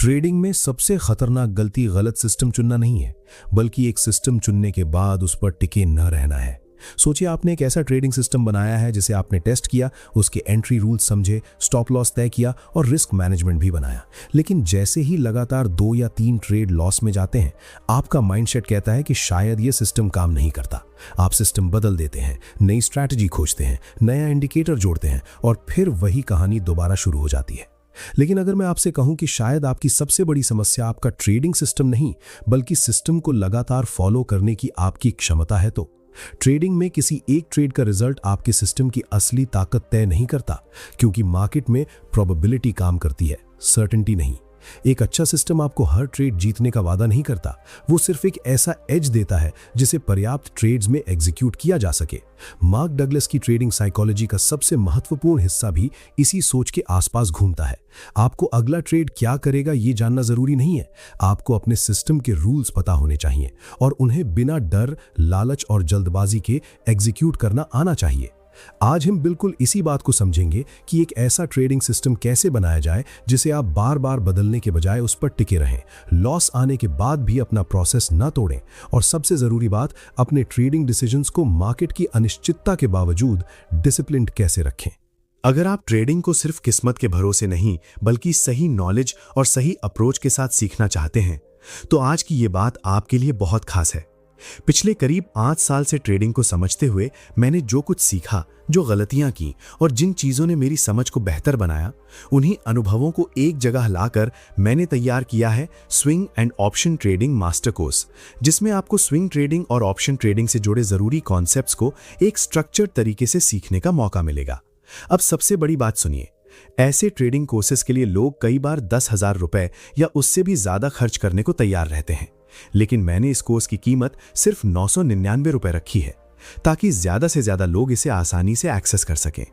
Trading में सबसे खतरनाक गलती गलत सिस्टम चुनना नहीं है, बल्कि एक सिस्टम चुनने के बाद उस पर टिके न रहना है। सोचिए आपने एक ऐसा ट्रेडिंग सिस्टम बनाया है जिसे आपने टेस्ट किया, उसके एंट्री रूल्स समझे, स्टॉप लॉस तय किया और रिस्क मैनेजमेंट भी बनाया। लेकिन जैसे ही लगातार 2 या 3 ट्रेड लॉस में जाते हैं, आपका माइंडसेट कहता है कि शायद ये सिस्टम काम नहीं करता। आप सिस्टम बदल देते हैं, नई स्ट्रैटेजी खोजते हैं, नया इंडिकेटर जोड़ते हैं और फिर वही कहानी दोबारा शुरू हो जाती है। लेकिन अगर मैं आपसे कहूं कि शायद आपकी सबसे बड़ी समस्या आपका ट्रेडिंग सिस्टम नहीं, बल्कि सिस्टम को लगातार फॉलो करने की आपकी क्षमता है, तो ट्रेडिंग में किसी एक ट्रेड का रिजल्ट आपके सिस्टम की असली ताकत तय नहीं करता, क्योंकि मार्केट में प्रोबेबिलिटी काम करती है, सर्टेनिटी नहीं। एक अच्छा सिस्टम आपको हर ट्रेड जीतने का वादा नहीं करता, वो सिर्फ एक ऐसा एज देता है जिसे पर्याप्त ट्रेड्स में एग्जीक्यूट किया जा सके। मार्क डगलस की ट्रेडिंग साइकोलॉजी का सबसे महत्वपूर्ण हिस्सा भी इसी सोच के आसपास घूमता है। आपको अगला ट्रेड क्या करेगा ये जानना जरूरी नहीं है, आपको अपने सिस्टम के रूल्स पता होने चाहिए और उन्हें बिना डर, लालच और जल्दबाजी के एग्जीक्यूट करना आना चाहिए। आज हम बिल्कुल इसी बात को समझेंगे कि एक ऐसा ट्रेडिंग सिस्टम कैसे बनाया जाए जिसे आप बार बार बदलने के बजाय उस पर टिके रहें, लॉस आने के बाद भी अपना प्रोसेस ना तोड़ें और सबसे जरूरी बात, अपने ट्रेडिंग डिसीजंस को मार्केट की अनिश्चितता के बावजूद डिसिप्लिन्ड कैसे रखें। अगर आप ट्रेडिंग को सिर्फ किस्मत के भरोसे नहीं, बल्कि सही नॉलेज और सही अप्रोच के साथ सीखना चाहते हैं, तो आज की ये बात आपके लिए बहुत खास है। पिछले करीब 8 साल से ट्रेडिंग को समझते हुए मैंने जो कुछ सीखा, जो गलतियां की और जिन चीजों ने मेरी समझ को बेहतर बनाया, उन्हीं अनुभवों को एक जगह लाकर मैंने तैयार किया है swing and option trading master course, जिसमें आपको स्विंग ट्रेडिंग और ऑप्शन ट्रेडिंग से जुड़े जरूरी कॉन्सेप्ट्स को एक स्ट्रक्चर्ड तरीके से सीखने का मौका मिलेगा। अब सबसे बड़ी बात सुनिए, ऐसे ट्रेडिंग कोर्सेज के लिए लोग कई बार 10,000 रुपए या उससे भी ज्यादा खर्च करने को तैयार रहते हैं, लेकिन मैंने इस कोर्स की कीमत सिर्फ 999 रुपए रखी है, ताकि ज्यादा से ज्यादा लोग इसे आसानी से एक्सेस कर सकें।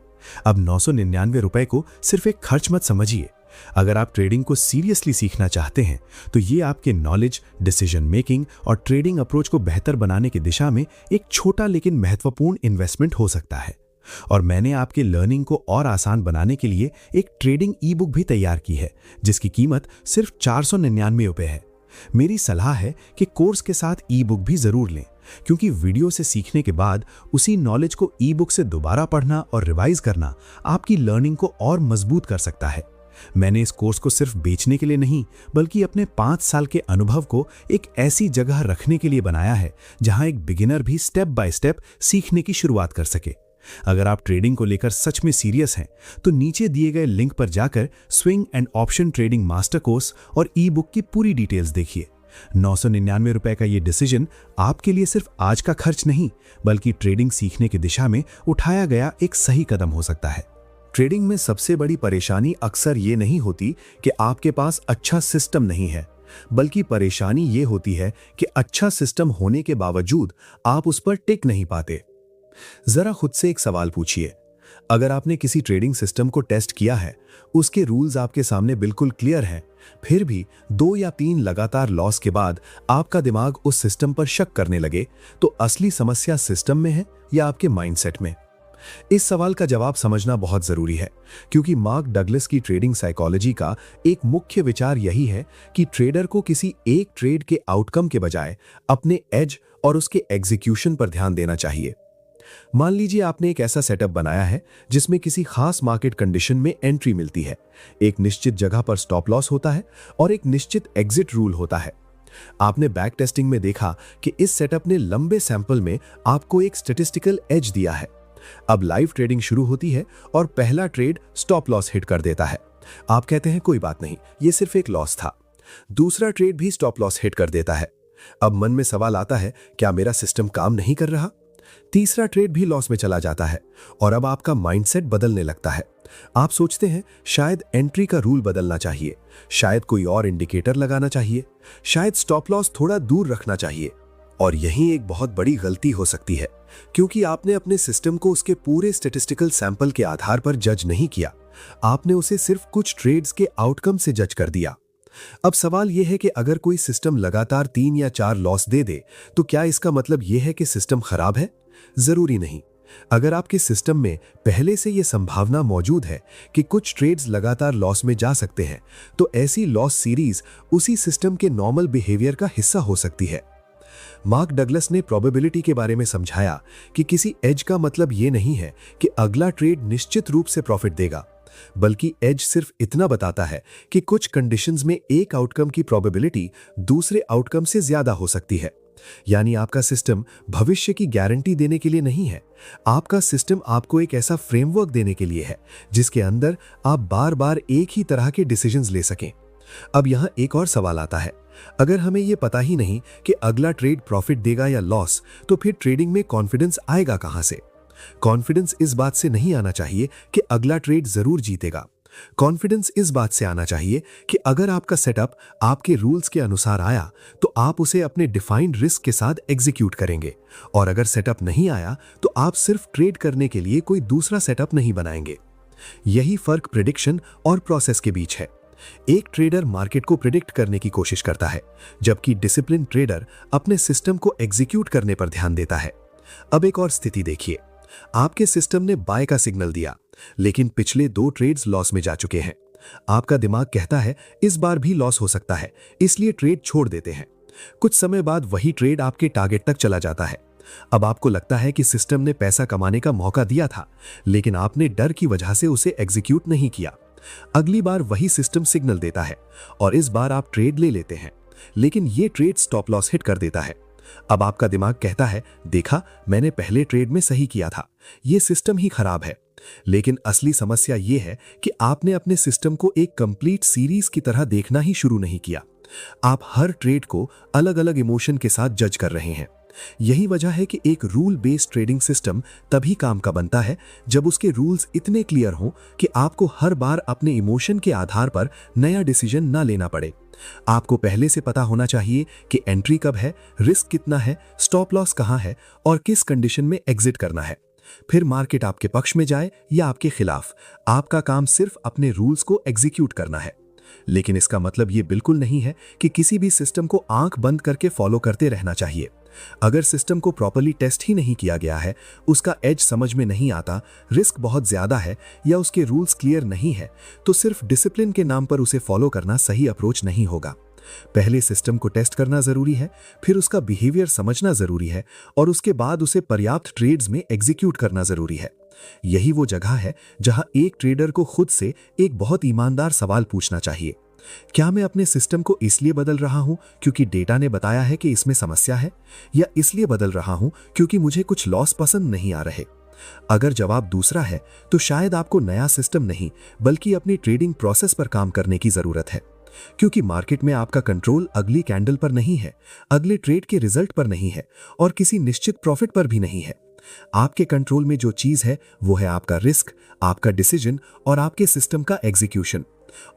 अब 999 रुपए को सिर्फ एक खर्च मत समझिए। अगर आप ट्रेडिंग को सीरियसली सीखना चाहते हैं, तो ये आपके नॉलेज, डिसीजन मेकिंग और ट्रेडिंग अप्रोच को बेहतर बनाने की दिशा में एक छोटा लेकिन महत्वपूर्ण इन्वेस्टमेंट हो सकता है। और मैंने आपके लर्निंग को और आसान बनाने के लिए एक ट्रेडिंग ई बुक भी तैयार की है, जिसकी कीमत सिर्फ 499 रुपए है। मेरी सलाह है कि कोर्स के साथ ई बुक भी जरूर लें, क्योंकि वीडियो से सीखने के बाद उसी नॉलेज को ई बुक से दोबारा पढ़ना और रिवाइज करना आपकी लर्निंग को और मजबूत कर सकता है। मैंने इस कोर्स को सिर्फ बेचने के लिए नहीं, बल्कि अपने 5 साल के अनुभव को एक ऐसी जगह रखने के लिए बनाया है जहां एक बिगिनर भी स्टेप बाय स्टेप सीखने की शुरुआत कर सके। अगर आप ट्रेडिंग को लेकर सच में सीरियस हैं, तो नीचे दिए गए लिंक पर जाकर swing and option trading master course और ई बुक की पूरी डिटेल्स देखिए। 999 रुपए का ये डिसीजन आपके लिए सिर्फ आज का खर्च नहीं, बल्कि ट्रेडिंग सीखने की दिशा में उठाया गया एक सही कदम हो सकता है। ट्रेडिंग में सबसे बड़ी परेशानी अक्सर ये नहीं होती कि आपके पास अच्छा सिस्टम नहीं है, बल्कि परेशानी ये होती है कि अच्छा सिस्टम होने के बावजूद आप उस पर टिक नहीं पाते। जरा खुद से एक सवाल पूछिए, अगर आपने किसी ट्रेडिंग सिस्टम को टेस्ट किया है, उसके रूल्स आपके सामने बिल्कुल क्लियर हैं, फिर भी 2 या 3 लगातार लॉस के बाद आपका दिमाग उस सिस्टम पर शक करने लगे, तो असली समस्या सिस्टम में है या आपके माइंडसेट में? इस सवाल का जवाब समझना बहुत जरूरी है, क्योंकि मार्क डगलस की ट्रेडिंग साइकोलॉजी का एक मुख्य विचार यही है कि ट्रेडर को किसी एक ट्रेड के आउटकम के बजाय अपने एज और उसके एग्जीक्यूशन पर ध्यान देना चाहिए। मान लीजिए आपने एक ऐसा सेटअप बनाया है जिसमें किसी खास मार्केट कंडीशन में एंट्री मिलती है, एक निश्चित जगह पर स्टॉप लॉस होता है और एक निश्चित एग्जिट रूल होता है। आपने बैक टेस्टिंग में देखा कि इस सेटअप ने लंबे सैंपल में आपको एक स्टैटिस्टिकल एज दिया है। अब लाइव ट्रेडिंग शुरू होती है और पहला ट्रेड स्टॉप लॉस हिट कर देता है। आप कहते हैं कोई बात नहीं, ये सिर्फ एक लॉस था। दूसरा ट्रेड भी स्टॉप लॉस हिट कर देता है। अब मन में सवाल आता है, क्या मेरा सिस्टम काम नहीं कर रहा? तीसरा ट्रेड भी लॉस में चला जाता है और अब आपका माइंडसेट बदलने लगता है। आप सोचते हैं शायद एंट्री का रूल बदलना चाहिए, शायद कोई और इंडिकेटर लगाना चाहिए, शायद स्टॉप लॉस थोड़ा दूर रखना चाहिए। और यही एक बहुत बड़ी गलती हो सकती है, क्योंकि आपने अपने सिस्टम को उसके पूरे स्टैटिस्टिकल सैंपल के आधार पर जज नहीं किया। आपने उसे सिर्फ कुछ ट्रेड्स के आउटकम से जज कर दिया। अब सवाल यह है कि अगर कोई सिस्टम लगातार 3 या 4 लॉस दे दे, तो क्या इसका मतलब यह है कि सिस्टम खराब है? जरूरी नहीं। अगर आपके सिस्टम में पहले से ये संभावना मौजूद है कि कुछ ट्रेड्स लगातार लॉस में जा सकते हैं, तो ऐसी लॉस सीरीज उसी सिस्टम के नॉर्मल बिहेवियर का हिस्सा हो सकती है। मार्क डगलस ने प्रोबेबिलिटी के बारे में समझाया कि किसी एज का मतलब ये नहीं है कि अगला ट्रेड निश्चित रूप से प्रॉफिट देगा, बल्कि एज सिर्फ इतना बताता है कि कुछ कंडीशंस में एक आउटकम की प्रोबेबिलिटी दूसरे आउटकम से ज्यादा हो सकती है। यानी आपका सिस्टम भविष्य की गारंटी देने के लिए नहीं है, आपका सिस्टम आपको एक ऐसा फ्रेमवर्क देने के लिए है जिसके अंदर आप बार बार एक ही तरह के डिसीजंस ले सकें। अब यहां एक और सवाल आता है, अगर हमें यह पता ही नहीं कि अगला ट्रेड प्रॉफिट देगा या लॉस, तो फिर ट्रेडिंग में कॉन्फिडेंस आएगा कहां से? कॉन्फिडेंस इस बात से नहीं आना चाहिए कि अगला ट्रेड जरूर जीतेगा। कॉन्फिडेंस इस बात से आना चाहिए कि अगर आपका सेटअप आपके रूल्स के अनुसार आया तो आप उसे अपने डिफाइंड रिस्क के साथ एग्जीक्यूट करेंगे, और अगर सेटअप नहीं आया तो आप सिर्फ ट्रेड करने के लिए कोई दूसरा सेटअप नहीं बनाएंगे। यही फर्क प्रेडिक्शन और प्रोसेस के बीच है। एक ट्रेडर मार्केट को प्रिडिक्ट करने की कोशिश करता है, जबकि डिसिप्लिन ट्रेडर अपने सिस्टम को एग्जीक्यूट करने पर ध्यान देता है। अब एक और स्थिति देखिए, आपके सिस्टम ने बाय का सिग्नल दिया, लेकिन पिछले 2 ट्रेड्स लॉस में जा चुके हैं। आपका दिमाग कहता है इस बार भी लॉस हो सकता है, इसलिए ट्रेड छोड़ देते हैं। कुछ समय बाद वही ट्रेड आपके टारगेट तक चला जाता है। अब आपको लगता है कि सिस्टम ने पैसा कमाने का मौका दिया था, लेकिन आपने डर की वजह से उसे एग्जीक्यूट नहीं किया। अगली बार वही सिस्टम सिग्नल देता है और इस बार आप ट्रेड ले लेते हैं, लेकिन ये ट्रेड स्टॉप लॉस हिट कर देता है। अब आपका दिमाग कहता है, देखा, मैंने पहले ट्रेड में सही किया था, ये सिस्टम ही खराब है। लेकिन असली समस्या ये है कि आपने अपने सिस्टम को एक कंप्लीट सीरीज की तरह देखना ही शुरू नहीं किया। आप हर ट्रेड को अलग अलग इमोशन के साथ जज कर रहे हैं। यही वजह है कि एक रूल बेस्ड ट्रेडिंग सिस्टम तभी काम का बनता है जब उसके रूल्स इतने क्लियर हों कि आपको हर बार अपने इमोशन के आधार पर नया डिसीजन ना लेना पड़े। आपको पहले से पता होना चाहिए कि एंट्री कब है, रिस्क कितना है, स्टॉप लॉस कहां है और किस कंडीशन में एग्जिट करना है। फिर मार्केट आपके पक्ष में जाए या आपके खिलाफ, आपका काम सिर्फ अपने रूल्स को एग्जीक्यूट करना है। लेकिन इसका मतलब ये बिल्कुल नहीं है कि किसी भी सिस्टम को आंख बंद करके फॉलो करते रहना चाहिए। अगर सिस्टम को प्रॉपर्ली टेस्ट ही नहीं किया गया है, उसका एज समझ में नहीं आता, रिस्क बहुत ज्यादा है या उसके रूल्स क्लियर नहीं है, तो सिर्फ डिसिप्लिन के नाम पर उसे फॉलो करना सही अप्रोच नहीं होगा। पहले सिस्टम को टेस्ट करना जरूरी है, फिर उसका बिहेवियर समझना जरूरी है और उसके बाद उसे पर्याप्त ट्रेड्स में एग्जीक्यूट करना जरूरी है। यही वो जगह है जहां एक ट्रेडर को खुद से एक बहुत ईमानदार सवाल पूछना चाहिए, क्या मैं अपने सिस्टम को इसलिए बदल रहा हूं क्योंकि डेटा ने बताया है कि इसमें समस्या है, या इसलिए बदल रहा हूं क्योंकि मुझे कुछ लॉस पसंद नहीं आ रहे? अगर जवाब दूसरा है, तो शायद आपको नया सिस्टम नहीं बल्कि अपनी ट्रेडिंग प्रोसेस पर काम करने की जरूरत है, क्योंकि मार्केट में आपका कंट्रोल अगली कैंडल पर नहीं है, अगले ट्रेड के रिजल्ट पर नहीं है और किसी निश्चित प्रॉफिट पर भी नहीं है। आपके कंट्रोल में जो चीज है वो है आपका रिस्क, आपका डिसीजन और आपके सिस्टम का एग्जीक्यूशन।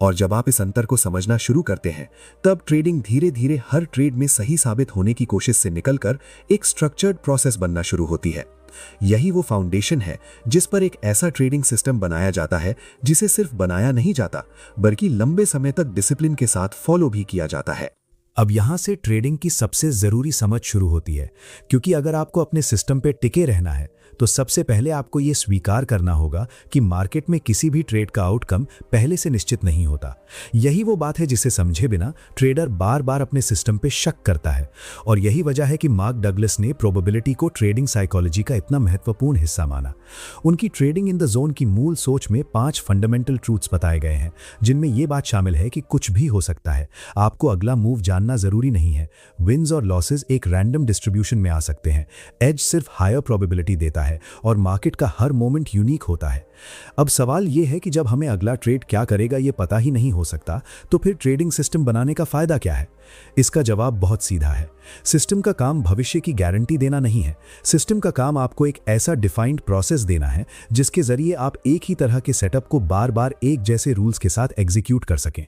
और जब आप इस अंतर को समझना शुरू करते हैं, तब ट्रेडिंग धीरे धीरे हर ट्रेड में सही साबित होने की कोशिश से निकलकर एक स्ट्रक्चर्ड प्रोसेस बनना शुरू होती है। यही वो फाउंडेशन है जिस पर एक ऐसा ट्रेडिंग सिस्टम बनाया जाता है जिसे सिर्फ बनाया नहीं जाता, बल्कि लंबे समय तक डिसिप्लिन के साथ फॉलो भी किया जाता है। अब यहां से ट्रेडिंग की सबसे जरूरी समझ शुरू होती है, क्योंकि अगर आपको अपने सिस्टम पे टिके रहना है तो सबसे पहले आपको यह स्वीकार करना होगा कि मार्केट में किसी भी ट्रेड का आउटकम पहले से निश्चित नहीं होता। यही वो बात है जिसे समझे बिना ट्रेडर बार बार अपने सिस्टम पे शक करता है, और यही वजह है कि मार्क डगलस ने प्रोबेबिलिटी को ट्रेडिंग साइकोलॉजी का इतना महत्वपूर्ण हिस्सा माना। उनकी ट्रेडिंग इन द जोन की मूल सोच में 5 फंडामेंटल ट्रूथ्स बताए गए हैं, जिनमें यह बात शामिल है कि कुछ भी हो सकता है, आपको अगला मूव जानना जरूरी नहीं है, विन्स और लॉसेस एक रैंडम डिस्ट्रीब्यूशन में आ सकते हैं, एज सिर्फ हायर प्रोबेबिलिटी देता है और मार्केट का हर मोमेंट यूनिक होता है। अब सवाल यह है कि जब हमें अगला ट्रेड क्या करेगा यह पता ही नहीं हो सकता, तो फिर ट्रेडिंग सिस्टम बनाने का फायदा क्या है? इसका जवाब बहुत सीधा है। सिस्टम का काम भविष्य की गारंटी देना नहीं है। सिस्टम का काम आपको एक ऐसा डिफाइंड प्रोसेस देना है जिसके जरिए आप एक ही तरह के सेटअप को बार बार एक जैसे रूल्स के साथ एग्जीक्यूट कर सकें।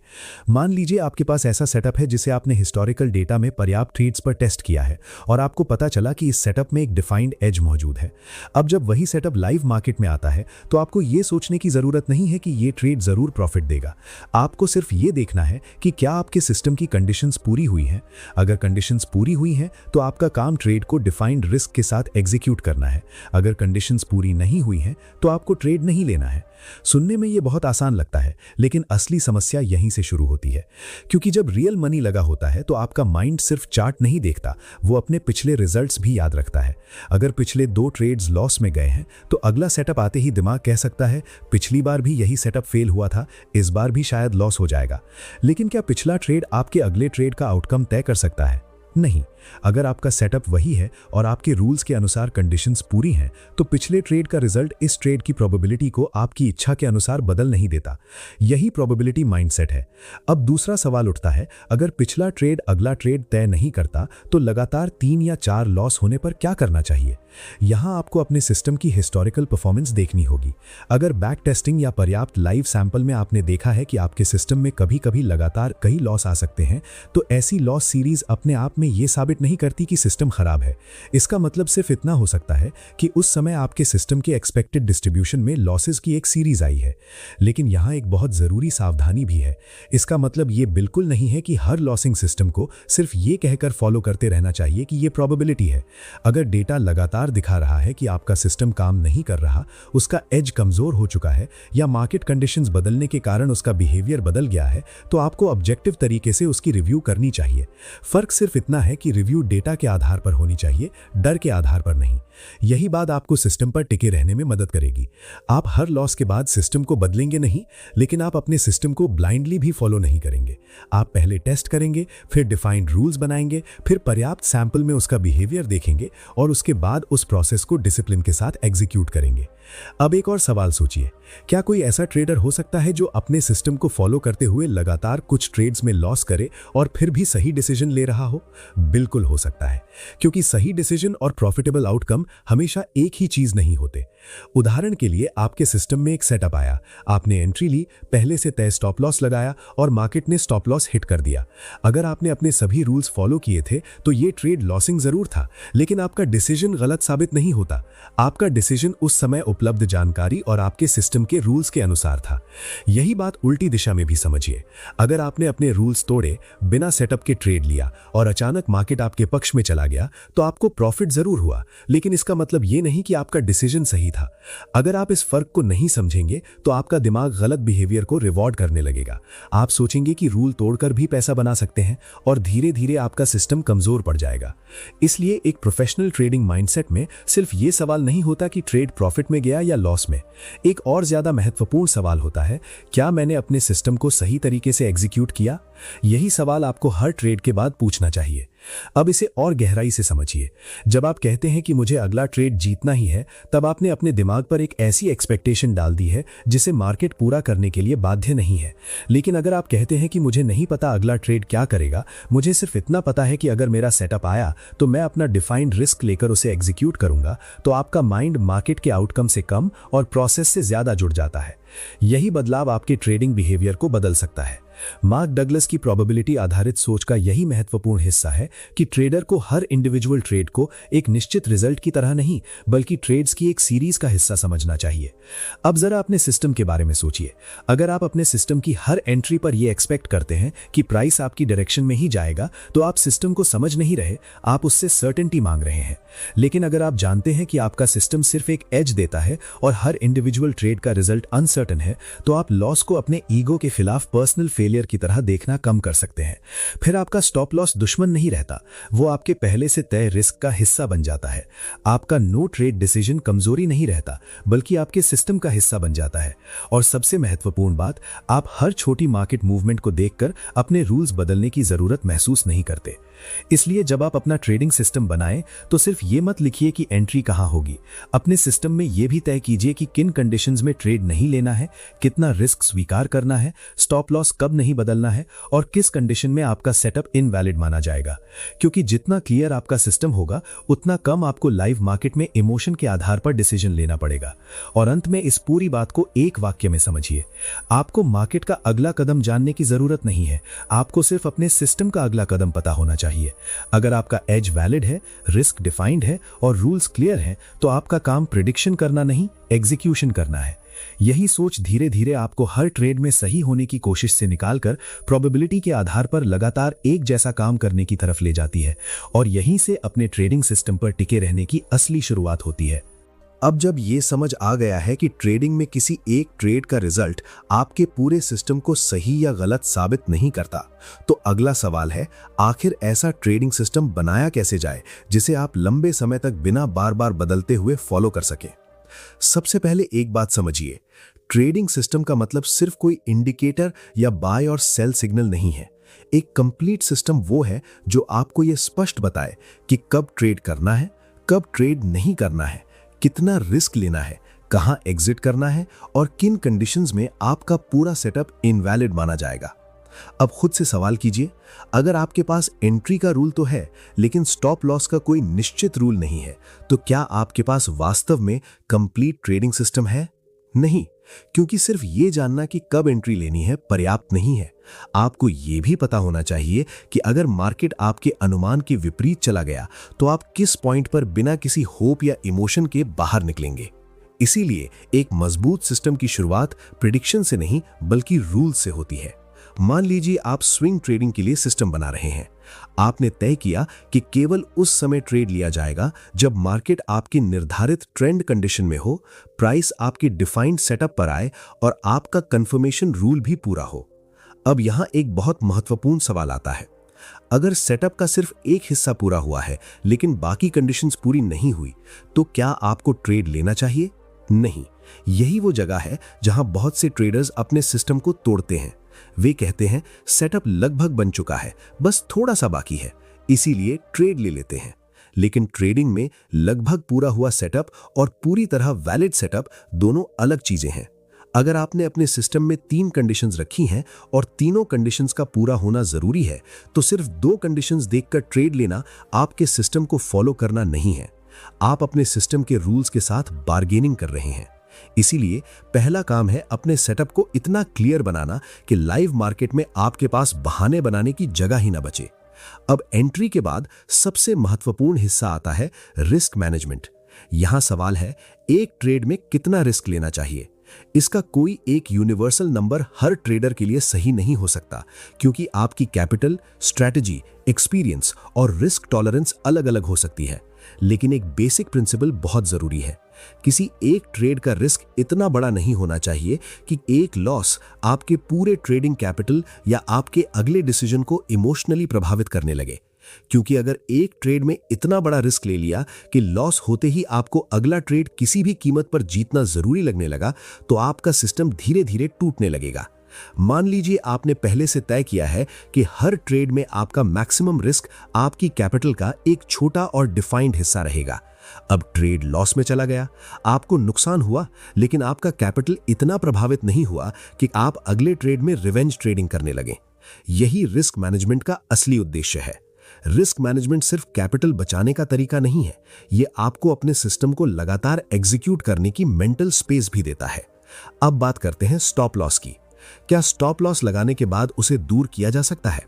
मान लीजिए आपके पास ऐसा सेटअप है जिसे आपने हिस्टोरिकल डेटा में पर्याप्त ट्रेड्स पर टेस्ट किया है और आपको पता चला कि इस सेटअप में एक डिफाइंड एज मौजूद है। अब जब वही सेटअप लाइव मार्केट में आता है तो आपको आपको ये सोचने की जरूरत नहीं है कि ये ट्रेड जरूर प्रॉफिट देगा। आपको सिर्फ ये देखना है कि क्या आपके सिस्टम की कंडीशंस पूरी हुई हैं। अगर कंडीशंस पूरी हुई हैं तो आपका काम ट्रेड को डिफाइंड रिस्क के साथ एग्जीक्यूट करना है। अगर कंडीशंस पूरी नहीं हुई हैं तो आपको ट्रेड नहीं लेना है। सुनने में ये बहुत आसान लगता है, लेकिन असली समस्या यहीं से शुरू होती है। क्योंकि जब रियल मनी लगा होता है तो आपका माइंड सिर्फ चार्ट नहीं देखता, वो अपने पिछले रिजल्ट्स भी याद रखता है। अगर पिछले 2 ट्रेड्स लॉस में गए हैं तो अगला सेटअप आते ही दिमाग कह सकता है पिछली बार भी यही सेटअप फेल हुआ था, इस बार भी शायद लॉस हो जाएगा। लेकिन क्या पिछला ट्रेड आपके अगले ट्रेड का आउटकम तय कर सकता है? नहीं। अगर आपका सेटअप वही है और आपके रूल्स के अनुसार कंडीशंस पूरी हैं, तो पिछले ट्रेड का रिजल्ट इस ट्रेड की प्रोबेबिलिटी को आपकी इच्छा के अनुसार बदल नहीं देता। यही प्रोबेबिलिटी माइंडसेट है। अब दूसरा सवाल उठता है, अगर पिछला ट्रेड अगला ट्रेड तय नहीं करता तो लगातार 3 या 4 लॉस होने पर क्या करना चाहिए? यहां आपको अपने सिस्टम की हिस्टोरिकल परफॉर्मेंस देखनी होगी। अगर बैक टेस्टिंग या पर्याप्त लाइव सैंपल में आपने देखा है कि आपके सिस्टम में कभी-कभी लगातार कई लॉस आ सकते हैं, तो ऐसी लॉस सीरीज अपने आप में ये साबित नहीं करती कि सिस्टम खराब है। इसका मतलब सिर्फ इतना हो सकता है कि उस समय आपके सिस्टम के एक्सपेक्टेड डिस्ट्रीब्यूशन में लॉसेस की एक सीरीज आई है। लेकिन यहां एक बहुत जरूरी सावधानी भी है। इसका मतलब ये बिल्कुल नहीं है कि हर लॉसिंग सिस्टम को सिर्फ ये कहकर फॉलो करते रहना चाहिए कि ये प्रोबेबिलिटी है। अगर डेटा लगातार दिखा रहा है कि आपका सिस्टम काम नहीं कर रहा, उसका एज कमजोर हो चुका है या मार्केट कंडीशंस बदलने के कारण उसका बिहेवियर बदल गया है, तो आपको ऑब्जेक्टिव तरीके से उसकी रिव्यू करनी चाहिए। फर्क सिर्फ इतना है कि रिव्यू डेटा के आधार पर होनी चाहिए, डर के आधार पर नहीं। यही बात आपको सिस्टम पर टिके रहने में मदद करेगी। आप हर लॉस के बाद सिस्टम को बदलेंगे नहीं, लेकिन आप अपने सिस्टम को ब्लाइंडली भी फॉलो नहीं करेंगे। आप पहले टेस्ट करेंगे, फिर डिफाइंड रूल्स बनाएंगे, फिर पर्याप्त सैंपल में उसका बिहेवियर देखेंगे और उसके बाद उस प्रोसेस को डिसिप्लिन के साथ एग्जीक्यूट करेंगे। अब एक और सवाल सोचिए, क्या कोई ऐसा ट्रेडर हो सकता है जो अपने सिस्टम को फॉलो करते हुए लगातार कुछ ट्रेड्स में लॉस करे और फिर भी सही डिसीजन ले रहा हो? बिल्कुल हो सकता है, क्योंकि सही डिसीजन और प्रॉफिटेबल आउटकम हमेशा एक ही चीज नहीं होते। उदाहरण के लिए, आपके सिस्टम में एक सेटअप आया, आपने एंट्री ली, पहले से तय स्टॉप लॉस लगाया और मार्केट ने स्टॉप लॉस हिट कर दिया। अगर आपने अपने सभी रूल्स फॉलो किए थे तो ये ट्रेड लॉसिंग जरूर था, लेकिन आपका डिसीजन गलत साबित नहीं होता। आपका डिसीजन उस समय उपलब्ध जानकारी और आपके सिस्टम के रूल्स के अनुसार था। यही बात उल्टी दिशा में भी समझिए। अगर आपने अपने रूल्स तोड़े, बिना सेटअप के ट्रेड लिया और अचानक मार्केट आपके पक्ष में चला गया, तो आपको प्रॉफिट जरूर हुआ, लेकिन इसका मतलब ये नहीं कि आपका डिसीजन सही था। अगर आप इस फर्क को नहीं समझेंगे तो आपका दिमाग गलत बिहेवियर को रिवॉर्ड करने लगेगा। आप सोचेंगे कि रूल तोड़कर भी पैसा बना सकते हैं और धीरे धीरे आपका सिस्टम कमजोर पड़ जाएगा। इसलिए एक प्रोफेशनल ट्रेडिंग माइंडसेट में सिर्फ ये सवाल नहीं होता कि ट्रेड प्रॉफिट में गया या लॉस में। एक और ज्यादा महत्वपूर्ण सवाल होता है, क्या मैंने अपने सिस्टम को सही तरीके से एग्जीक्यूट किया? यही सवाल आपको हर ट्रेड के बाद पूछना चाहिए। अब इसे और गहराई से समझिए। जब आप कहते हैं कि मुझे अगला ट्रेड जीतना ही है, तब आपने अपने दिमाग पर एक ऐसी एक्सपेक्टेशन डाल दी है जिसे मार्केट पूरा करने के लिए बाध्य नहीं है। लेकिन अगर आप कहते हैं कि मुझे नहीं पता अगला ट्रेड क्या करेगा, मुझे सिर्फ इतना पता है कि अगर मेरा सेटअप आया तो मैं अपना डिफाइंड रिस्क लेकर उसे एग्जीक्यूट करूंगा, तो आपका माइंड मार्केट के आउटकम से कम और प्रोसेस से ज्यादा जुड़ जाता है। यही बदलाव आपके ट्रेडिंग बिहेवियर को बदल सकता है। मार्क डगलस की प्रोबेबिलिटी आधारित सोच का यही महत्वपूर्ण हिस्सा है कि ट्रेडर को हर इंडिविजुअल ट्रेड को एक निश्चित रिजल्ट की तरह नहीं, बल्कि ट्रेड्स की एक सीरीज का हिस्सा समझना चाहिए। अब जरा अपने सिस्टम के बारे में सोचिए। अगर आप अपने सिस्टम की हर एंट्री पर यह एक्सपेक्ट करते हैं कि प्राइस आपकी डायरेक्शन में ही जाएगा, तो आप सिस्टम को समझ नहीं रहे, आप उससे सर्टेनिटी मांग रहे हैं। लेकिन अगर आप जानते हैं कि आपका सिस्टम सिर्फ एक एज देता है और हर इंडिविजुअल ट्रेड का रिजल्ट अनसर्टेन है, तो आप लॉस को अपने ईगो के खिलाफ पर्सनल फेलियर की तरह देखना कम कर सकते हैं। फिर आपका स्टॉप लॉस दुश्मन नहीं रहता, वो आपके पहले से तय रिस्क का हिस्सा बन जाता है। आपका नो ट्रेड डिसीजन कमजोरी नहीं रहता, बल्कि आपके सिस्टम का हिस्सा बन जाता है। और सबसे महत्वपूर्ण बात, आप हर छोटी मार्केट मूवमेंट को देखकर अपने रूल्स बदलने की जरूरत महसूस नहीं करते। इसलिए जब आप अपना ट्रेडिंग सिस्टम बनाएं, तो सिर्फ ये मत लिखिए कि एंट्री कहां होगी। अपने सिस्टम में यह भी तय कीजिए कि किन कंडीशंस में ट्रेड नहीं लेना है, कितना रिस्क स्वीकार करना है, स्टॉप लॉस कब नहीं बदलना है और किस कंडीशन में आपका सेटअप इनवैलिड माना जाएगा। क्योंकि जितना क्लियर आपका सिस्टम होगा, उतना कम आपको लाइव मार्केट में इमोशन के आधार पर डिसीजन लेना पड़ेगा। और अंत में इस पूरी बात को एक वाक्य में समझिए, आपको मार्केट का अगला कदम जानने की जरूरत नहीं है, आपको सिर्फ अपने सिस्टम का अगला कदम पता होना चाहिए। अगर आपका एज वैलिड है, रिस्क डिफाइंड है और रूल्स क्लियर हैं, तो आपका काम प्रिडिक्शन करना नहीं, एग्जीक्यूशन करना है। यही सोच धीरे धीरे आपको हर ट्रेड में सही होने की कोशिश से निकालकर प्रोबेबिलिटी के आधार पर लगातार एक जैसा काम करने की तरफ ले जाती है और यहीं से अपने ट्रेडिंग सिस्टम पर टिके रहने की असली शुरुआत होती है। अब जब ये समझ आ गया है कि ट्रेडिंग में किसी एक ट्रेड का रिजल्ट आपके पूरे सिस्टम को सही या गलत साबित नहीं करता, तो अगला सवाल है, आखिर ऐसा ट्रेडिंग सिस्टम बनाया कैसे जाए जिसे आप लंबे समय तक बिना बार बार बदलते हुए फॉलो कर सकें। सबसे पहले एक बात समझिए, ट्रेडिंग सिस्टम का मतलब सिर्फ कोई इंडिकेटर या बाय और सेल सिग्नल नहीं है। एक कंप्लीट सिस्टम वो है जो आपको यह स्पष्ट बताए कि कब ट्रेड करना है, कब ट्रेड नहीं करना है, कितना रिस्क लेना है, कहां एग्जिट करना है और किन कंडीशंस में आपका पूरा सेटअप इनवैलिड माना जाएगा। अब खुद से सवाल कीजिए, अगर आपके पास एंट्री का रूल तो है लेकिन स्टॉप लॉस का कोई निश्चित रूल नहीं है, तो क्या आपके पास वास्तव में कंप्लीट ट्रेडिंग सिस्टम है? नहीं, क्योंकि सिर्फ ये जानना कि कब एंट्री लेनी है पर्याप्त नहीं है। आपको ये भी पता होना चाहिए कि अगर मार्केट आपके अनुमान के विपरीत चला गया तो आप किस पॉइंट पर बिना किसी होप या इमोशन के बाहर निकलेंगे। इसीलिए एक मजबूत सिस्टम की शुरुआत प्रेडिक्शन से नहीं बल्कि रूल से होती है। मान लीजिए आप स्विंग ट्रेडिंग के लिए सिस्टम बना रहे हैं। आपने तय किया कि केवल उस समय ट्रेड लिया जाएगा जब मार्केट आपकी निर्धारित ट्रेंड कंडीशन में हो, प्राइस आपके डिफाइंड सेटअप पर आए और आपका कंफर्मेशन रूल भी पूरा हो। अब यहां एक बहुत महत्वपूर्ण सवाल आता है, अगर सेटअप का सिर्फ एक हिस्सा पूरा हुआ है लेकिन बाकी कंडीशंस पूरी नहीं हुई, तो क्या आपको ट्रेड लेना चाहिए? नहीं। यही वो जगह है जहां बहुत से ट्रेडर्स अपने सिस्टम को तोड़ते हैं। वे कहते हैं सेटअप लगभग बन चुका है, बस थोड़ा सा बाकी है, इसीलिए ट्रेड ले लेते हैं। लेकिन ट्रेडिंग में लगभग पूरा हुआ सेटअप और पूरी तरह वैलिड सेटअप दोनों अलग चीजें हैं। अगर आपने अपने सिस्टम में 3 कंडीशंस रखी हैं और तीनों कंडीशंस का पूरा होना जरूरी है, तो सिर्फ 2 कंडीशंस देखकर ट्रेड लेना आपके सिस्टम को फॉलो करना नहीं है। आप अपने सिस्टम के रूल्स के साथ बार्गेनिंग कर रहे हैं। इसीलिए पहला काम है अपने सेटअप को इतना क्लियर बनाना कि लाइव मार्केट में आपके पास बहाने बनाने की जगह ही ना बचे। अब एंट्री के बाद सबसे महत्वपूर्ण हिस्सा आता है रिस्क मैनेजमेंट। यहां सवाल है, एक ट्रेड में कितना रिस्क लेना चाहिए? इसका कोई एक यूनिवर्सल नंबर हर ट्रेडर के लिए सही नहीं हो सकता, क्योंकि आपकी कैपिटल, स्ट्रैटेजी, एक्सपीरियंस और रिस्क टॉलरेंस अलग अलग हो सकती है। लेकिन एक बेसिक प्रिंसिपल बहुत जरूरी है, किसी एक ट्रेड का रिस्क इतना बड़ा नहीं होना चाहिए कि एक लॉस आपके पूरे ट्रेडिंग कैपिटल या आपके अगले डिसीजन को इमोशनली प्रभावित करने लगे। क्योंकि अगर एक ट्रेड में इतना बड़ा रिस्क ले लिया कि लॉस होते ही आपको अगला ट्रेड किसी भी कीमत पर जीतना जरूरी लगने लगा, तो आपका सिस्टम धीरे धीरे टूटने लगेगा। मान लीजिए आपने पहले से तय किया है कि हर ट्रेड में आपका मैक्सिमम रिस्क आपकी कैपिटल का एक छोटा और डिफाइंड हिस्सा रहेगा। अब ट्रेड लॉस में चला गया, आपको नुकसान हुआ, लेकिन आपका कैपिटल इतना प्रभावित नहीं हुआ कि आप अगले ट्रेड में रिवेंज ट्रेडिंग करने लगे। यही रिस्क मैनेजमेंट का असली उद्देश्य है। रिस्क मैनेजमेंट सिर्फ कैपिटल बचाने का तरीका नहीं है, यह आपको अपने सिस्टम को लगातार एग्जीक्यूट करने की मेंटल स्पेस भी देता है। अब बात करते हैं स्टॉप लॉस की। क्या स्टॉप लॉस लगाने के बाद उसे दूर किया जा सकता है?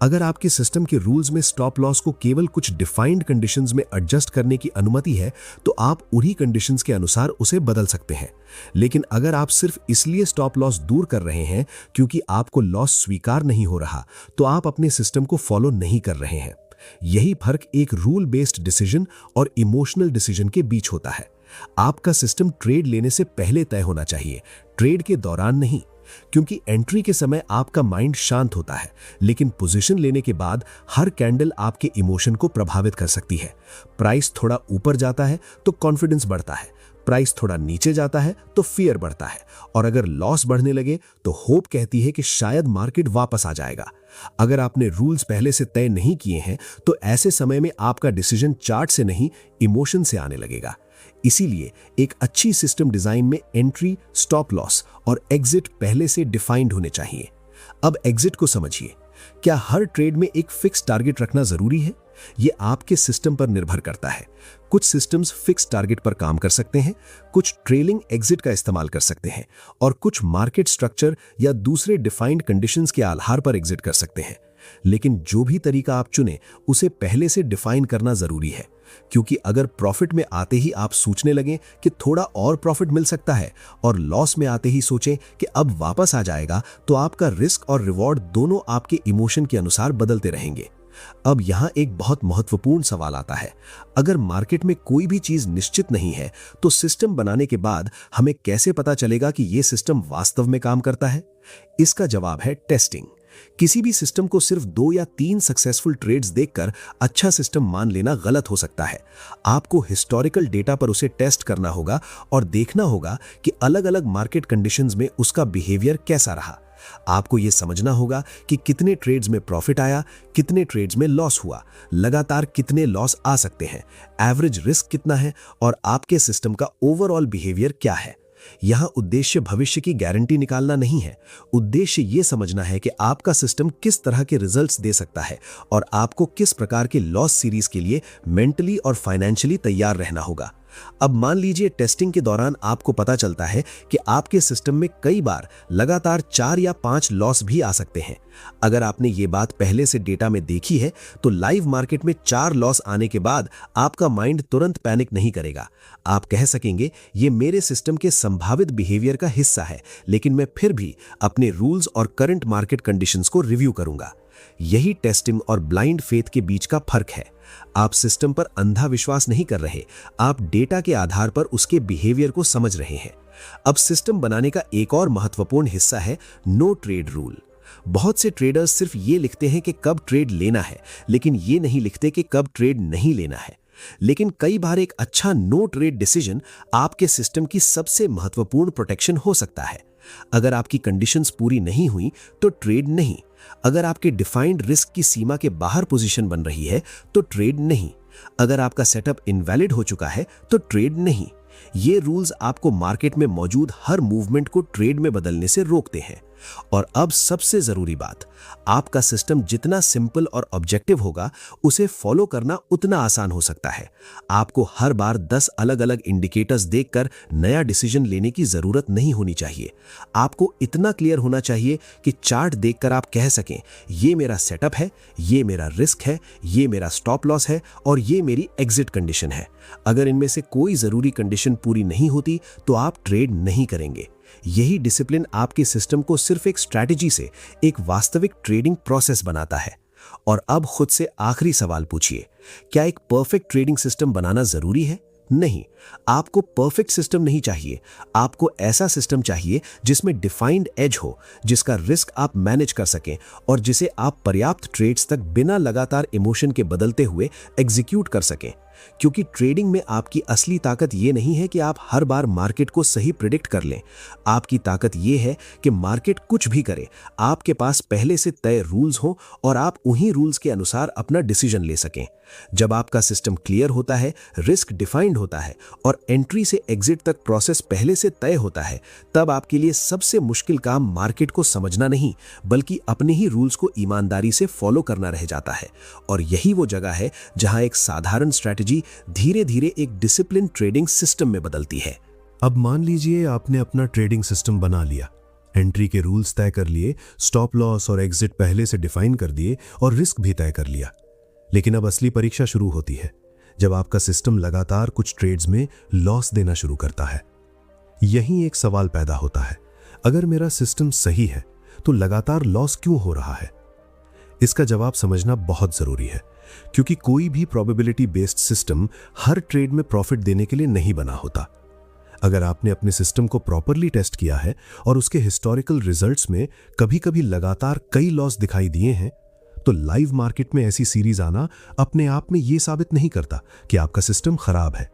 अगर आपके सिस्टम के रूल्स में स्टॉप लॉस को केवल कुछ डिफाइंड कंडीशंस में एडजस्ट करने की अनुमति है, तो आप उन्हीं कंडीशंस के अनुसार उसे बदल सकते हैं। लेकिन अगर आप सिर्फ इसलिए स्टॉप लॉस दूर कर रहे हैं क्योंकि आपको लॉस स्वीकार नहीं हो रहा, तो आप अपने सिस्टम को फॉलो नहीं कर रहे हैं। यही फर्क एक रूल बेस्ड डिसीजन और इमोशनल डिसीजन के बीच होता है। आपका सिस्टम ट्रेड लेने से पहले तय होना चाहिए, ट्रेड के दौरान नहीं। क्योंकि एंट्री के समय आपका माइंड शांत होता है, लेकिन पोजीशन लेने के बाद हर कैंडल आपके इमोशन को प्रभावित कर सकती है। प्राइस थोड़ा ऊपर जाता है तो कॉन्फिडेंस बढ़ता है, प्राइस थोड़ा नीचे जाता है तो फियर बढ़ता है, और अगर लॉस बढ़ने लगे तो होप कहती है कि शायद मार्केट वापस आ जाएगा। अगर आपने रूल्स पहले से तय नहीं किए हैं, तो ऐसे समय में आपका डिसीजन चार्ट से नहीं, इमोशन से आने लगेगा। इसीलिए एक अच्छी सिस्टम डिजाइन में एंट्री, स्टॉप लॉस और एग्जिट पहले से डिफाइंड होने चाहिए। अब एग्जिट को समझिए। क्या हर ट्रेड में एक फिक्स टारगेट रखना जरूरी है? यह आपके सिस्टम पर निर्भर करता है। कुछ सिस्टम्स फिक्स टारगेट पर काम कर सकते हैं, कुछ ट्रेलिंग एग्जिट का इस्तेमाल कर सकते हैं, और कुछ मार्केट स्ट्रक्चर या दूसरे डिफाइंड कंडीशंस के आधार पर एग्जिट कर सकते हैं। लेकिन जो भी तरीका आप चुने, उसे पहले से डिफाइन करना जरूरी है। क्योंकि अगर प्रॉफिट में आते ही आप सोचने लगें कि थोड़ा और प्रॉफिट मिल सकता है और लॉस में आते ही सोचें कि अब वापस आ जाएगा, तो आपका रिस्क और रिवॉर्ड दोनों आपके इमोशन के अनुसार बदलते रहेंगे। अब यहां एक बहुत महत्वपूर्ण सवाल आता है, अगर मार्केट में कोई भी चीज निश्चित नहीं है तो सिस्टम बनाने के बाद हमें कैसे पता चलेगा कि यह सिस्टम वास्तव में काम करता है? इसका जवाब है टेस्टिंग। किसी भी सिस्टम को सिर्फ 2 या 3 सक्सेसफुल ट्रेड्स देखकर अच्छा सिस्टम मान लेना गलत हो सकता है। आपको हिस्टोरिकल डेटा पर उसे टेस्ट करना होगा और देखना होगा कि अलग-अलग मार्केट कंडीशंस में उसका बिहेवियर कैसा रहा। आपको यह समझना होगा कि कितने ट्रेड्स में प्रॉफिट आया, कितने ट्रेड्स में लॉस हुआ, लगातार कितने लॉस आ सकते हैं, एवरेज रिस्क कितना है और आपके सिस्टम का ओवरऑल बिहेवियर क्या है। यहां उद्देश्य भविष्य की गारंटी निकालना नहीं है। उद्देश्य यह समझना है कि आपका सिस्टम किस तरह के रिजल्ट्स दे सकता है और आपको किस प्रकार के लॉस सीरीज के लिए मेंटली और फाइनेंशियली तैयार रहना होगा। अब मान लीजिए टेस्टिंग के दौरान आपको पता चलता है कि आपके सिस्टम में कई बार लगातार 4 या 5 लॉस भी आ सकते हैं। अगर आपने ये बात पहले से डेटा में देखी है तो लाइव मार्केट में 4 लॉस आने के बाद आपका माइंड तुरंत पैनिक नहीं करेगा। आप कह सकेंगे ये मेरे सिस्टम के संभावित बिहेवियर का हिस्सा है, लेकिन मैं फिर भी अपने रूल्स और करंट मार्केट कंडीशंस को रिव्यू करूंगा। यही टेस्टिंग और ब्लाइंड फेथ के बीच का फर्क है। आप सिस्टम पर अंधा विश्वास नहीं कर रहे, आप डेटा के आधार पर उसके बिहेवियर को समझ रहे हैं। अब सिस्टम बनाने का एक और महत्वपूर्ण हिस्सा है नो ट्रेड रूल। बहुत से ट्रेडर्स सिर्फ ये लिखते हैं कि कब ट्रेड लेना है, लेकिन ये नहीं लिखते कि कब ट्रेड नहीं लेना है। लेकिन कई बार एक अच्छा नो ट्रेड डिसीजन आपके सिस्टम की सबसे महत्वपूर्ण प्रोटेक्शन हो सकता है। अगर आपकी कंडीशंस पूरी नहीं हुई तो ट्रेड नहीं। अगर आपके डिफाइंड रिस्क की सीमा के बाहर पोजीशन बन रही है तो ट्रेड नहीं। अगर आपका सेटअप इनवैलिड हो चुका है तो ट्रेड नहीं। ये रूल्स आपको मार्केट में मौजूद हर मूवमेंट को ट्रेड में बदलने से रोकते हैं। और अब सबसे जरूरी बात, आपका सिस्टम जितना सिंपल और ऑब्जेक्टिव होगा उसे फॉलो करना उतना आसान हो सकता है। आपको हर बार 10 अलग-अलग इंडिकेटर्स देखकर नया डिसीजन लेने की जरूरत नहीं होनी चाहिए। आपको इतना क्लियर होना चाहिए कि चार्ट देखकर आप कह सकें ये मेरा सेटअप है, ये मेरा रिस्क है, ये मेरा स्टॉप लॉस है और ये मेरी एग्जिट कंडीशन है। अगर इनमें से कोई जरूरी कंडीशन पूरी नहीं होती तो आप ट्रेड नहीं करेंगे। यही डिसिप्लिन आपके सिस्टम को सिर्फ एक स्ट्रैटेजी से एक वास्तविक ट्रेडिंग प्रोसेस बनाता है। और अब खुद से आखिरी सवाल पूछिए, क्या एक परफेक्ट ट्रेडिंग सिस्टम बनाना जरूरी है? नहीं, आपको परफेक्ट सिस्टम नहीं चाहिए। आपको ऐसा सिस्टम चाहिए जिसमें डिफाइंड एज हो, जिसका रिस्क आप मैनेज कर सकें और जिसे आप पर्याप्त ट्रेड्स तक बिना लगातार इमोशन के बदलते हुए एग्जीक्यूट कर सकें। क्योंकि ट्रेडिंग में आपकी असली ताकत ये नहीं है कि आप हर बार मार्केट को सही प्रिडिक्ट कर लें। आपकी ताकत ये है कि मार्केट कुछ भी करे, आपके पास पहले से तय रूल्स हो और आप उन्हीं रूल्स के अनुसार अपना डिसीजन ले सकें। जब आपका सिस्टम क्लियर होता है, रिस्क डिफाइंड होता है और एंट्री से एग्जिट तक प्रोसेस पहले से तय होता है, तब आपके लिए सबसे मुश्किल काम मार्केट को समझना नहीं बल्कि अपने ही रूल्स को ईमानदारी से फॉलो करना रह जाता है। और यही वो जगह है जहां एक साधारण स्ट्रैटेजी धीरे धीरे एक डिसिप्लिन ट्रेडिंग सिस्टम में बदलती है। अब मान लीजिए आपने अपना ट्रेडिंग सिस्टम बना लिया, एंट्री के रूल्स तय कर लिए, स्टॉप लॉस और एग्जिट पहले से डिफाइन कर दिए और रिस्क भी तय कर लिया। लेकिन अब असली परीक्षा शुरू होती है जब आपका सिस्टम लगातार कुछ ट्रेड्स में लॉस देना शुरू करता है। यहीं एक सवाल पैदा होता है, अगर मेरा सिस्टम सही है तो लगातार लॉस क्यों हो रहा है? इसका जवाब समझना बहुत जरूरी है, क्योंकि कोई भी प्रोबेबिलिटी बेस्ड सिस्टम हर ट्रेड में प्रॉफिट देने के लिए नहीं बना होता। अगर आपने अपने सिस्टम को प्रॉपरली टेस्ट किया है और उसके हिस्टोरिकल रिजल्ट्स में कभी-कभी लगातार कई लॉस दिखाई दिए हैं, तो लाइव मार्केट में ऐसी सीरीज आना अपने आप में यह साबित नहीं करता कि आपका सिस्टम खराब है।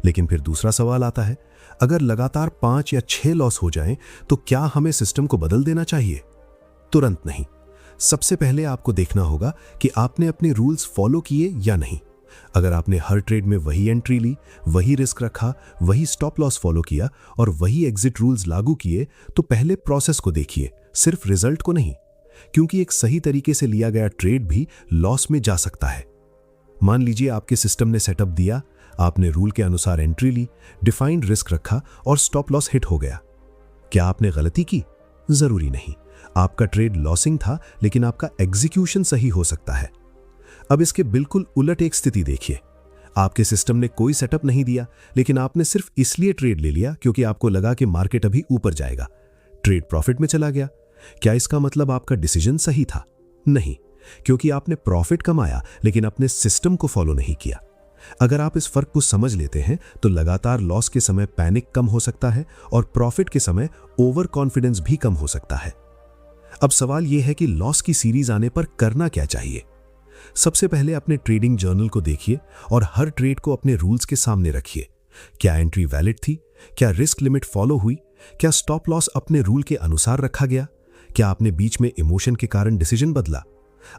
लेकिन फिर दूसरा सवाल आता है, अगर लगातार 5 या 6 लॉस हो जाएं, तो क्या हमें सिस्टम को बदल देना चाहिए? तुरंत नहीं। सबसे पहले आपको देखना होगा कि आपने अपने रूल्स फॉलो किए या नहीं। अगर आपने हर ट्रेड में वही एंट्री ली, वही रिस्क रखा, वही स्टॉप लॉस फॉलो किया और वही एग्जिट रूल्स लागू किए, तो पहले प्रोसेस को देखिए, सिर्फ रिजल्ट को नहीं। क्योंकि एक सही तरीके से लिया गया ट्रेड भी लॉस में जा सकता है। मान लीजिए आपके सिस्टम ने सेटअप दिया, आपने रूल के अनुसार एंट्री ली, डिफाइंड रिस्क रखा और स्टॉप लॉस हिट हो गया। क्या आपने गलती की? जरूरी नहीं। आपका ट्रेड लॉसिंग था, लेकिन आपका एग्जीक्यूशन सही हो सकता है। अब इसके बिल्कुल उलट एक स्थिति देखिए। आपके सिस्टम ने कोई सेटअप नहीं दिया, लेकिन आपने सिर्फ इसलिए ट्रेड ले लिया क्योंकि आपको लगा कि मार्केट अभी ऊपर जाएगा। ट्रेड प्रॉफिट में चला गया। क्या इसका मतलब आपका डिसीजन सही था? नहीं, क्योंकि आपने प्रॉफिट कमाया लेकिन अपने सिस्टम को फॉलो नहीं किया। अगर आप इस फर्क को समझ लेते हैं तो लगातार लॉस के समय पैनिक कम हो सकता है और प्रॉफिट के समय ओवर कॉन्फिडेंस भी कम हो सकता है। अब सवाल यह है कि लॉस की सीरीज आने पर करना क्या चाहिए। सबसे पहले अपने ट्रेडिंग जर्नल को देखिए और हर ट्रेड को अपने रूल्स के सामने रखिए। क्या एंट्री वैलिड थी? क्या रिस्क लिमिट फॉलो हुई? क्या स्टॉप लॉस अपने रूल के अनुसार रखा गया? क्या आपने बीच में इमोशन के कारण डिसीजन बदला?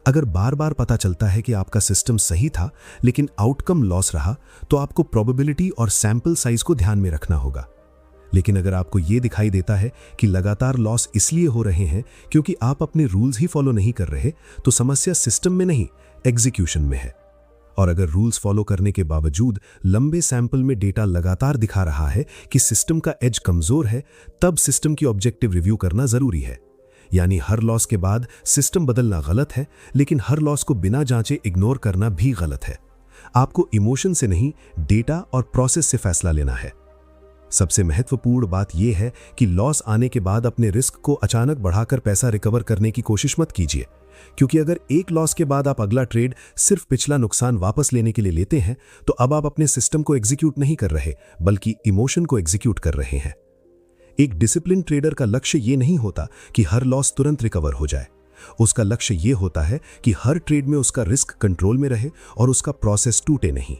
अगर बार बार पता चलता है कि आपका सिस्टम सही था लेकिन आउटकम लॉस रहा, तो आपको प्रोबेबिलिटी और सैंपल साइज को ध्यान में रखना होगा। लेकिन अगर आपको यह दिखाई देता है कि लगातार लॉस इसलिए हो रहे हैं क्योंकि आप अपने रूल्स ही फॉलो नहीं कर रहे, तो समस्या सिस्टम में नहीं, एग्जीक्यूशन में है। और अगर रूल्स फॉलो करने के बावजूद लंबे सैंपल में डेटा लगातार दिखा रहा है कि सिस्टम का एज कमजोर है, तब सिस्टम की ऑब्जेक्टिव रिव्यू करना जरूरी है। यानी हर लॉस के बाद सिस्टम बदलना गलत है, लेकिन हर लॉस को बिना जांचे इग्नोर करना भी गलत है। आपको इमोशन से नहीं, डेटा और प्रोसेस से फैसला लेना है। सबसे महत्वपूर्ण बात यह है कि लॉस आने के बाद अपने रिस्क को अचानक बढ़ाकर पैसा रिकवर करने की कोशिश मत कीजिए, क्योंकि अगर एक लॉस के बाद आप अगला ट्रेड सिर्फ पिछला नुकसान वापस लेने के लिए लेते हैं, तो अब आप अपने सिस्टम को एग्जीक्यूट नहीं कर रहे, बल्कि इमोशन को एग्जीक्यूट कर रहे हैं। एक डिसिप्लिन ट्रेडर का लक्ष्य यह नहीं होता कि हर लॉस तुरंत रिकवर हो जाए। उसका लक्ष्य यह होता है कि हर ट्रेड में उसका रिस्क कंट्रोल में रहे और उसका प्रोसेस टूटे नहीं।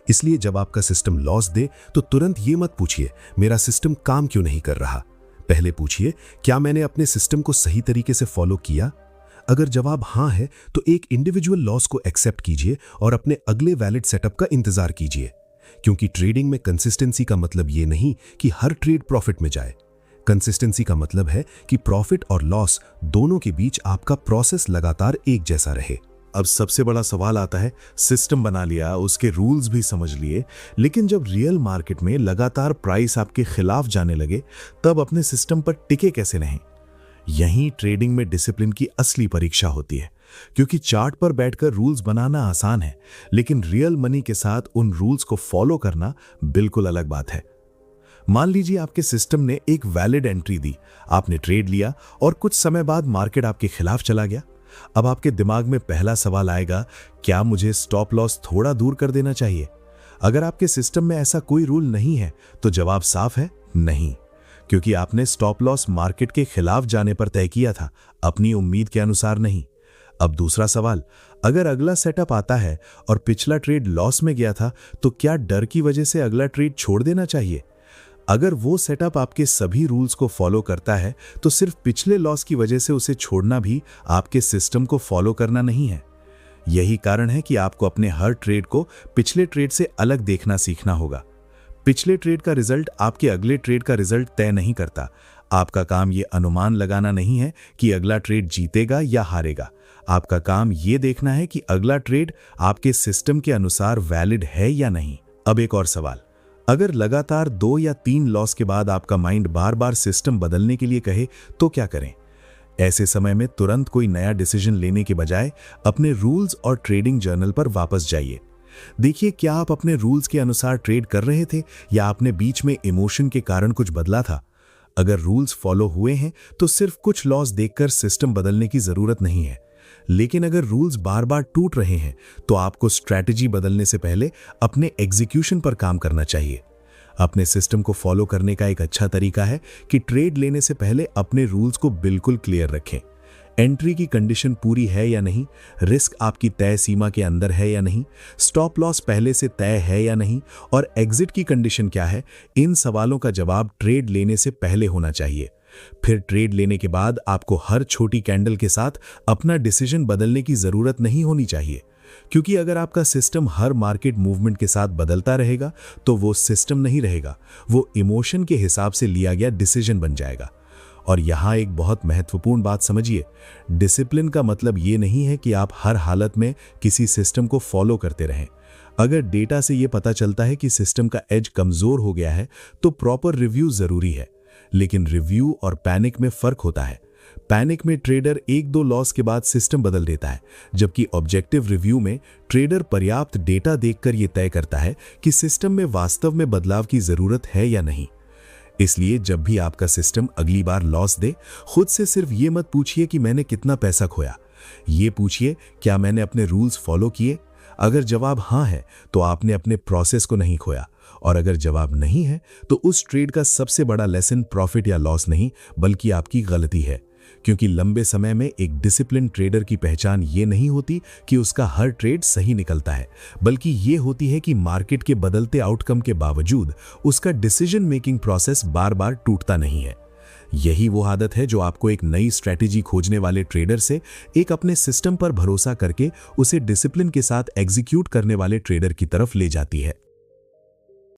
इसलिए जब आपका सिस्टम लॉस दे तो तुरंत ये मत पूछिए मेरा सिस्टम काम क्यों नहीं कर रहा। पहले पूछिए, क्या मैंने अपने सिस्टम को सही तरीके से फॉलो किया? अगर जवाब हां है तो एक इंडिविजुअल लॉस को एक्सेप्ट कीजिए और अपने अगले वैलिड सेटअप का इंतजार कीजिए, क्योंकि ट्रेडिंग में कंसिस्टेंसी का मतलब ये नहीं कि हर ट्रेड प्रॉफिट में जाए। कंसिस्टेंसी का मतलब है कि प्रॉफिट और लॉस दोनों के बीच आपका प्रोसेस लगातार एक जैसा रहे। अब सबसे बड़ा सवाल आता है, सिस्टम बना लिया, उसके रूल्स भी समझ लिए, लेकिन जब रियल मार्केट में लगातार प्राइस आपके खिलाफ जाने लगे, तब अपने सिस्टम पर टिके कैसे रहें? यहीं ट्रेडिंग में डिसिप्लिन की असली परीक्षा होती है, क्योंकि चार्ट पर बैठकर रूल्स बनाना आसान है, लेकिन रियल मनी के साथ उन रूल्स को फॉलो करना बिल्कुल अलग बात है। मान लीजिए आपके सिस्टम ने एक वैलिड एंट्री दी, आपने ट्रेड लिया और कुछ समय बाद मार्केट आपके खिलाफ चला गया। अब आपके दिमाग में पहला सवाल आएगा, क्या मुझे स्टॉप लॉस थोड़ा दूर कर देना चाहिए? अगर आपके सिस्टम में ऐसा कोई रूल नहीं है तो जवाब साफ है, नहीं, क्योंकि आपने स्टॉप लॉस मार्केट के खिलाफ जाने पर तय किया था, अपनी उम्मीद के अनुसार नहीं। अब दूसरा सवाल, अगर अगला सेटअप आता है और पिछला ट्रेड लॉस में गया था, तो क्या डर की वजह से अगला ट्रेड छोड़ देना चाहिए? अगर वो सेटअप आपके सभी रूल्स को फॉलो करता है, तो सिर्फ पिछले लॉस की वजह से उसे छोड़ना भी आपके सिस्टम को फॉलो करना नहीं है। यही कारण है कि आपको अपने हर ट्रेड को पिछले ट्रेड से अलग देखना सीखना होगा। पिछले ट्रेड का रिजल्ट आपके अगले ट्रेड का रिजल्ट तय नहीं करता। आपका काम यह अनुमान लगाना नहीं है कि अगला ट्रेड जीतेगा या हारेगा। आपका काम यह देखना है कि अगला ट्रेड आपके सिस्टम के अनुसार वैलिड है या नहीं। अब एक और सवाल, अगर लगातार 2 या 3 लॉस के बाद आपका माइंड बार बार सिस्टम बदलने के लिए कहे, तो क्या करें? ऐसे समय में तुरंत कोई नया डिसीजन लेने के बजाय अपने रूल्स और ट्रेडिंग जर्नल पर वापस जाइए। देखिए, क्या आप अपने रूल्स के अनुसार ट्रेड कर रहे थे या आपने बीच में इमोशन के कारण कुछ बदला था? अगर रूल्स फॉलो हुए हैं तो सिर्फ कुछ लॉस देखकर सिस्टम बदलने की जरूरत नहीं है, लेकिन अगर रूल्स बार बार टूट रहे हैं तो आपको स्ट्रैटेजी बदलने से पहले अपने एग्जीक्यूशन पर काम करना चाहिए। अपने सिस्टम को फॉलो करने का एक अच्छा तरीका है कि ट्रेड लेने से पहले अपने रूल्स को बिल्कुल क्लियर रखें। एंट्री की कंडीशन पूरी है या नहीं, रिस्क आपकी तय सीमा के अंदर है या नहीं, स्टॉप लॉस पहले से तय है या नहीं, और एग्जिट की कंडीशन क्या है, इन सवालों का जवाब ट्रेड लेने से पहले होना चाहिए। फिर ट्रेड लेने के बाद आपको हर छोटी कैंडल के साथ अपना डिसीजन बदलने की जरूरत नहीं होनी चाहिए, क्योंकि अगर आपका सिस्टम हर मार्केट मूवमेंट के साथ बदलता रहेगा तो वो सिस्टम नहीं रहेगा, वो इमोशन के हिसाब से लिया गया डिसीजन बन जाएगा। और यहां एक बहुत महत्वपूर्ण बात समझिए, डिसिप्लिन का मतलब ये नहीं है कि आप हर हालत में किसी सिस्टम को फॉलो करते रहें। अगर डेटा से ये पता चलता है कि सिस्टम का एज कमजोर हो गया है तो प्रॉपर रिव्यू जरूरी है, लेकिन रिव्यू और पैनिक में फर्क होता है। पैनिक में ट्रेडर एक दो लॉस के बाद सिस्टम बदल देता है, जबकि ऑब्जेक्टिव रिव्यू में ट्रेडर पर्याप्त डेटा देखकर यह तय करता है कि सिस्टम में वास्तव में बदलाव की जरूरत है या नहीं। इसलिए जब भी आपका सिस्टम अगली बार लॉस दे, खुद से सिर्फ ये मत पूछिए कि मैंने कितना पैसा खोया, ये पूछिए क्या मैंने अपने रूल्स फॉलो किए। अगर जवाब हाँ है तो आपने अपने प्रोसेस को नहीं खोया, और अगर जवाब नहीं है तो उस ट्रेड का सबसे बड़ा लेसन प्रॉफिट या लॉस नहीं बल्कि आपकी गलती है। क्योंकि लंबे समय में एक डिसिप्लिन ट्रेडर की पहचान ये नहीं होती कि उसका हर ट्रेड सही निकलता है, बल्कि ये होती है कि मार्केट के बदलते आउटकम के बावजूद उसका डिसीजन मेकिंग प्रोसेस बार बार टूटता नहीं है। यही वो आदत है जो आपको एक नई स्ट्रैटेजी खोजने वाले ट्रेडर से एक अपने सिस्टम पर भरोसा करके उसे डिसिप्लिन के साथ एग्जीक्यूट करने वाले ट्रेडर की तरफ ले जाती है।